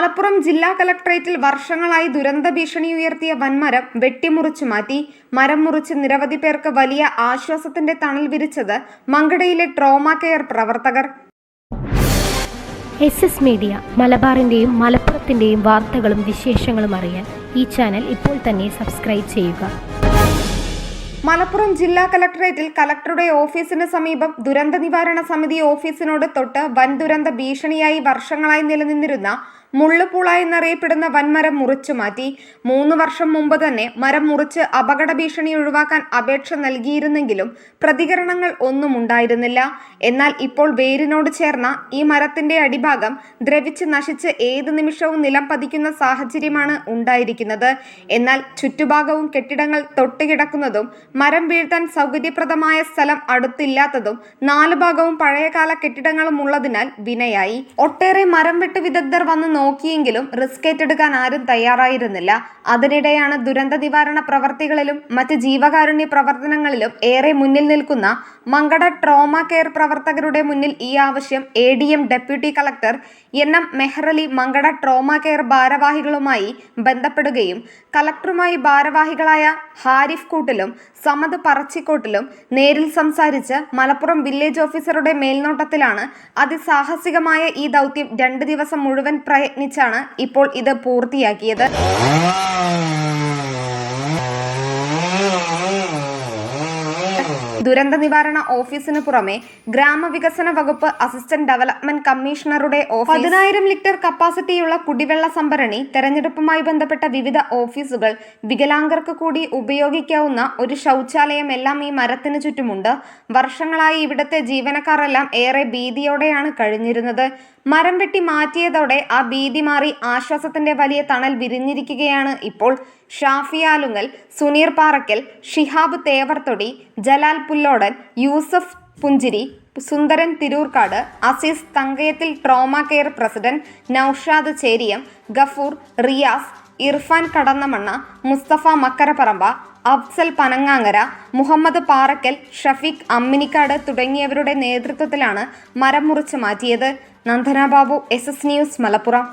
മലപ്പുറം ജില്ലാ കളക്ടറേറ്റിൽ വർഷങ്ങളായി ദുരന്ത ഭീഷണി ഉയർത്തിയ വൻമരം വെട്ടിമുറിച്ചു മാറ്റി. മരം മുറിച്ച് നിരവധി പേർക്ക് വലിയ ആശ്വാസത്തിന്റെ തണൽ വിരിച്ചത് മങ്കടയിലെ ട്രോമ കെയർ പ്രവർത്തകർ. SS മീഡിയ മലബാറിന്റെയും മലപ്പുറത്തിന്റെയും വാർത്തകളും വിശേഷങ്ങളും അറിയാൻ ഈ ചാനൽ ഇപ്പോൾ തന്നെ സബ്സ്ക്രൈബ് ചെയ്യുക. മലപ്പുറം ജില്ലാ കളക്ടറേറ്റിൽ കളക്ടറുടെ ഓഫീസിന് സമീപം ദുരന്ത നിവാരണ സമിതി ഓഫീസിനോട് തൊട്ട് വൻ ദുരന്ത ഭീഷണിയായി വർഷങ്ങളായി നിലനിന്നിരുന്ന മുള്ളുപൂള എന്നറിയപ്പെടുന്ന വൻമരം മുറിച്ചു മാറ്റി. 3 വർഷം മുമ്പ് തന്നെ മരം മുറിച്ച് അപകട ഭീഷണി ഒഴിവാക്കാൻ അപേക്ഷ നൽകിയിരുന്നെങ്കിലും പ്രതികരണങ്ങൾ ഒന്നും ഉണ്ടായിരുന്നില്ല. എന്നാൽ ഇപ്പോൾ വേരിനോട് ചേർന്ന ഈ മരത്തിന്റെ അടിഭാഗം ദ്രവിച്ച് നശിച്ച് ഏത് നിമിഷവും നിലം പതിക്കുന്ന സാഹചര്യമാണ് ഉണ്ടായിരിക്കുന്നത്. എന്നാൽ ചുറ്റുഭാഗവും കെട്ടിടങ്ങൾ തൊട്ടുകിടക്കുന്നതും മരം വീഴ്ത്താൻ സൗകര്യപ്രദമായ സ്ഥലം അടുത്തില്ലാത്തതും 4 ഭാഗവും പഴയകാല കെട്ടിടങ്ങളും ഉള്ളതിനാൽ വിനയായി. ഒട്ടേറെ മരം വെട്ട് വിദഗ്ധർ വന്ന് നോക്കിയെങ്കിലും റിസ്ക് ഏറ്റെടുക്കാൻ ആരും തയ്യാറായിരുന്നില്ല. അതിനിടെയാണ് ദുരന്ത നിവാരണ പ്രവർത്തികളിലും മറ്റ് ജീവകാരുണ്യ പ്രവർത്തനങ്ങളിലും ഏറെ മുന്നിൽ നിൽക്കുന്ന മങ്കട ട്രോമ കെയർ പ്രവർത്തകരുടെ മുന്നിൽ ഈ ആവശ്യം ADM deputy collector NM Mehrali Mankada trauma care ഭാരവാഹികളുമായി ബന്ധപ്പെടുകയും കളക്ടറുമായി ഭാരവാഹികളായ ഹാരിഫ് കൂട്ടിലും സമദ് പറച്ചിക്കോട്ടിലും നേരിൽ സംസാരിച്ച് മലപ്പുറം വില്ലേജ് ഓഫീസറുടെ മേൽനോട്ടത്തിലാണ് അതിസാഹസികമായ ഈ ദൗത്യം 2 ദിവസം മുഴുവൻ പ്രയത്നിച്ചാണ് ഇപ്പോൾ ഇത് പൂർത്തിയാക്കിയത്. ദുരന്ത നിവാരണ ഓഫീസിന് പുറമെ ഗ്രാമവികസന വകുപ്പ് അസിസ്റ്റന്റ് ഡെവലപ്മെന്റ് കമ്മീഷണറുടെ ഓഫീസ്, 10,000 ലിറ്റർ കപ്പാസിറ്റിയുള്ള കുടിവെള്ള സംഭരണി, തെരഞ്ഞെടുപ്പുമായി ബന്ധപ്പെട്ട വിവിധ ഓഫീസുകൾ, വികലാംഗർക്ക് കൂടി ഉപയോഗിക്കാവുന്ന ഒരു ശൗചാലയം എല്ലാം ഈ മരത്തിന് ചുറ്റുമുണ്ട്. വർഷങ്ങളായി ഇവിടുത്തെ ജീവനക്കാരെല്ലാം ഏറെ ഭീതിയോടെയാണ് കഴിഞ്ഞിരുന്നത്. മരം വെട്ടി മാറ്റിയതോടെ ആ ഭീതി മാറി ആശ്വാസത്തിന്റെ വലിയ തണൽ വിരിഞ്ഞിരിക്കുകയാണ് ഇപ്പോൾ. ഷാഫി ആലുങ്ങൽ, സുനീർ പാറക്കൽ, ഷിഹാബ് തേവർതൊടി, ജലാൽ പുല്ലോടൻ, യൂസഫ് പുഞ്ചിരി, സുന്ദരൻ തിരൂർക്കാട്, അസീസ് തങ്കയത്തിൽ trauma care president, Naushad ചേരിയം, Gafoor, Riyas, Irfan Kadannamanna, Mustafa Makkaraparamba, Afsal Panangangara, Muhammad Parakkal, Shafeeq Amminikkad തുടങ്ങിയവരുടെ നേതൃത്വത്തിലാണ് മരം മുറിച്ചു മാറ്റിയത്. Nandana Babu, SS news, Malappuram.